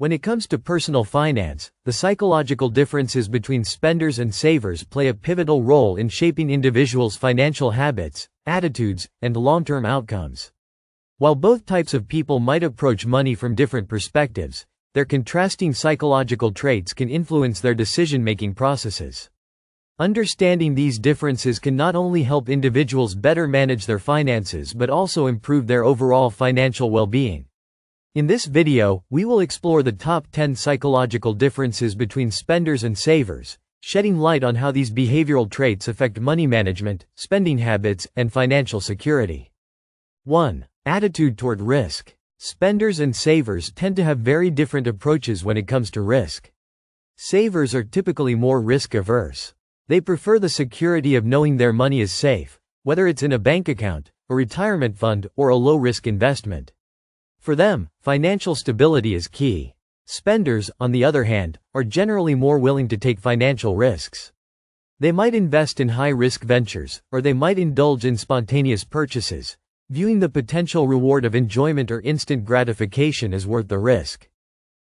When it comes to personal finance, the psychological differences between spenders and savers play a pivotal role in shaping individuals' financial habits, attitudes, and long-term outcomes. While both types of people might approach money from different perspectives, their contrasting psychological traits can influence their decision-making processes. Understanding these differences can not only help individuals better manage their finances but also improve their overall financial well-being. In this video, we will explore the top 10 psychological differences between spenders and savers, shedding light on how these behavioral traits affect money management, spending habits, and financial security. 1. Attitude toward risk. Spenders and savers tend to have very different approaches when it comes to risk. Savers are typically more risk-averse. They prefer the security of knowing their money is safe, whether it's in a bank account, a retirement fund, or a low-risk investment. For them, financial stability is key. Spenders, on the other hand, are generally more willing to take financial risks. They might invest in high-risk ventures, or they might indulge in spontaneous purchases, viewing the potential reward of enjoyment or instant gratification as worth the risk.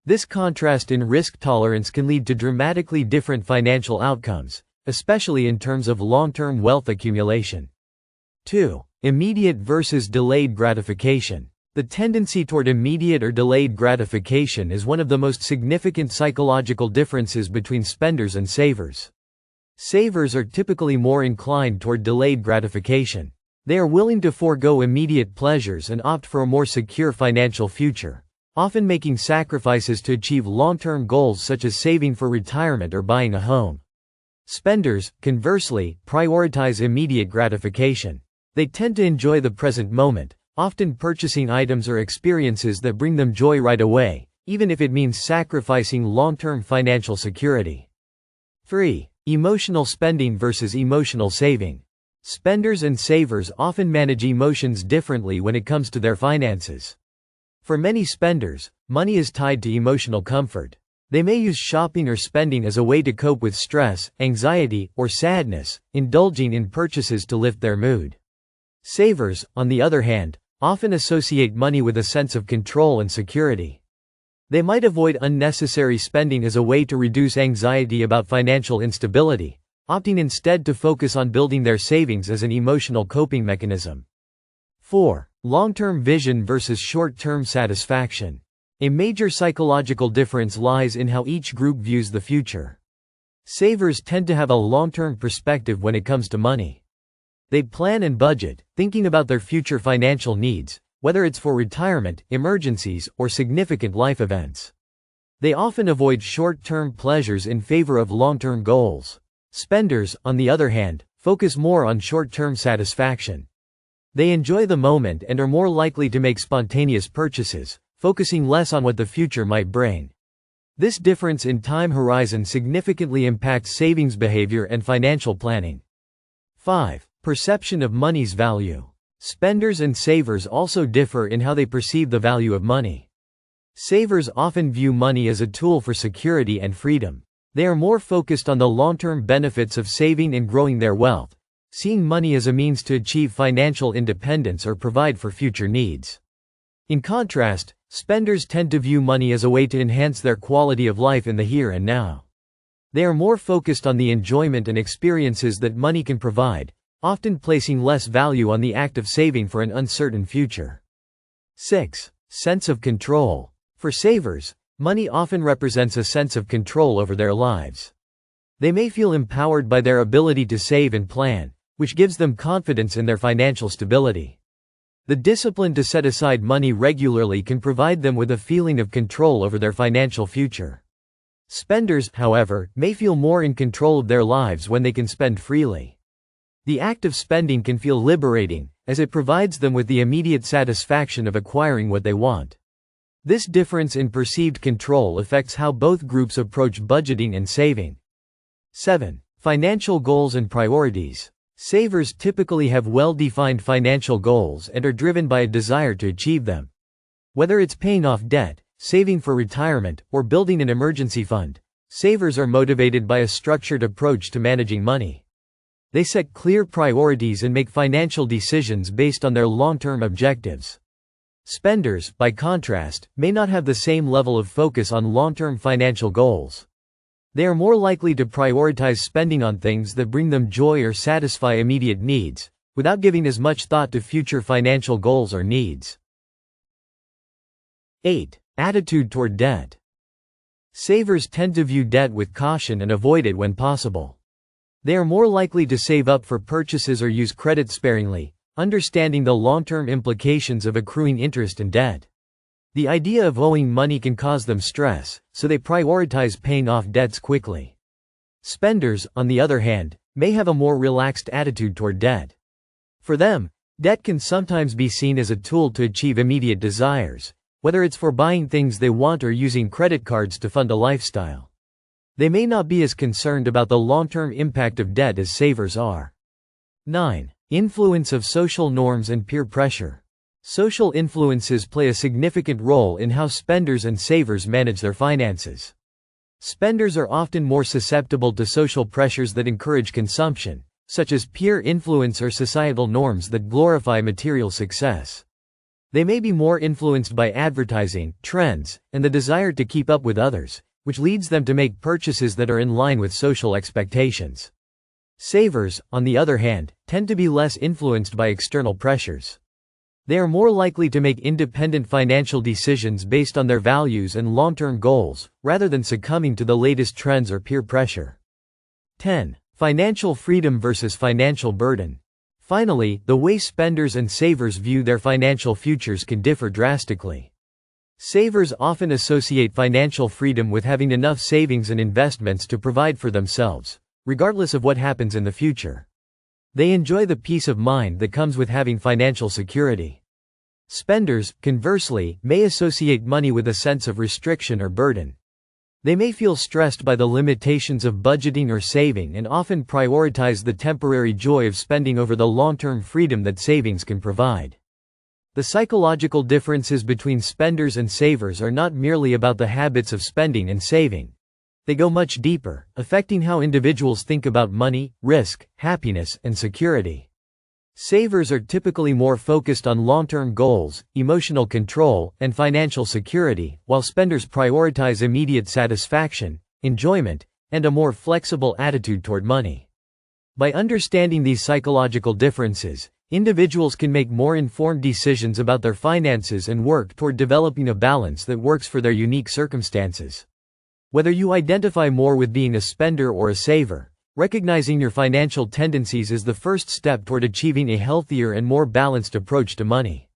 This contrast in risk tolerance can lead to dramatically different financial outcomes, especially in terms of long-term wealth accumulation. 2. Immediate versus delayed gratification. The tendency toward immediate or delayed gratification is one of the most significant psychological differences between spenders and savers. Savers are typically more inclined toward delayed gratification. They are willing to forego immediate pleasures and opt for a more secure financial future, often making sacrifices to achieve long-term goals such as saving for retirement or buying a home. Spenders, conversely, prioritize immediate gratification. They tend to enjoy the present moment, often purchasing items or experiences that bring them joy right away, even if it means sacrificing long-term financial security. 3. Emotional spending versus emotional saving. Spenders and savers often manage emotions differently when it comes to their finances. For many spenders, money is tied to emotional comfort. They may use shopping or spending as a way to cope with stress, anxiety, or sadness, indulging in purchases to lift their mood. Savers, on the other hand, often associate money with a sense of control and security. They might avoid unnecessary spending as a way to reduce anxiety about financial instability, opting instead to focus on building their savings as an emotional coping mechanism. 4. Long-term vision versus short-term satisfaction. A major psychological difference lies in how each group views the future. Savers tend to have a long-term perspective when it comes to money. They plan and budget, thinking about their future financial needs, whether it's for retirement, emergencies, or significant life events. They often avoid short-term pleasures in favor of long-term goals. Spenders, on the other hand, focus more on short-term satisfaction. They enjoy the moment and are more likely to make spontaneous purchases, focusing less on what the future might bring. This difference in time horizon significantly impacts savings behavior and financial planning. 5. Perception of money's value. Spenders and savers also differ in how they perceive the value of money. Savers often view money as a tool for security and freedom. They are more focused on the long-term benefits of saving and growing their wealth, seeing money as a means to achieve financial independence or provide for future needs. In contrast, spenders tend to view money as a way to enhance their quality of life in the here and now. They are more focused on the enjoyment and experiences that money can provide, often placing less value on the act of saving for an uncertain future. 6. Sense of control. For savers, money often represents a sense of control over their lives. They may feel empowered by their ability to save and plan, which gives them confidence in their financial stability. The discipline to set aside money regularly can provide them with a feeling of control over their financial future. Spenders, however, may feel more in control of their lives when they can spend freely. The act of spending can feel liberating, as it provides them with the immediate satisfaction of acquiring what they want. This difference in perceived control affects how both groups approach budgeting and saving. 7. Financial goals and priorities. Savers typically have well-defined financial goals and are driven by a desire to achieve them. Whether it's paying off debt, saving for retirement, or building an emergency fund, savers are motivated by a structured approach to managing money. They set clear priorities and make financial decisions based on their long-term objectives. Spenders, by contrast, may not have the same level of focus on long-term financial goals. They are more likely to prioritize spending on things that bring them joy or satisfy immediate needs, without giving as much thought to future financial goals or needs. 8. Attitude toward debt. Savers tend to view debt with caution and avoid it when possible. They are more likely to save up for purchases or use credit sparingly, understanding the long-term implications of accruing interest and debt. The idea of owing money can cause them stress, so they prioritize paying off debts quickly. Spenders, on the other hand, may have a more relaxed attitude toward debt. For them, debt can sometimes be seen as a tool to achieve immediate desires, whether it's for buying things they want or using credit cards to fund a lifestyle. They may not be as concerned about the long-term impact of debt as savers are. 9. Influence of social norms and peer pressure. Social influences play a significant role in how spenders and savers manage their finances. Spenders are often more susceptible to social pressures that encourage consumption, such as peer influence or societal norms that glorify material success. They may be more influenced by advertising, trends, and the desire to keep up with others, which leads them to make purchases that are in line with social expectations. Savers, on the other hand, tend to be less influenced by external pressures. They are more likely to make independent financial decisions based on their values and long-term goals, rather than succumbing to the latest trends or peer pressure. 10. Financial freedom versus financial burden. Finally, the way spenders and savers view their financial futures can differ drastically. Savers often associate financial freedom with having enough savings and investments to provide for themselves, regardless of what happens in the future. They enjoy the peace of mind that comes with having financial security. Spenders, conversely, may associate money with a sense of restriction or burden. They may feel stressed by the limitations of budgeting or saving and often prioritize the temporary joy of spending over the long-term freedom that savings can provide. The psychological differences between spenders and savers are not merely about the habits of spending and saving. They go much deeper, affecting how individuals think about money, risk, happiness, and security. Savers are typically more focused on long-term goals, emotional control, and financial security, while spenders prioritize immediate satisfaction, enjoyment, and a more flexible attitude toward money. By understanding these psychological differences, individuals can make more informed decisions about their finances and work toward developing a balance that works for their unique circumstances. Whether you identify more with being a spender or a saver, recognizing your financial tendencies is the first step toward achieving a healthier and more balanced approach to money.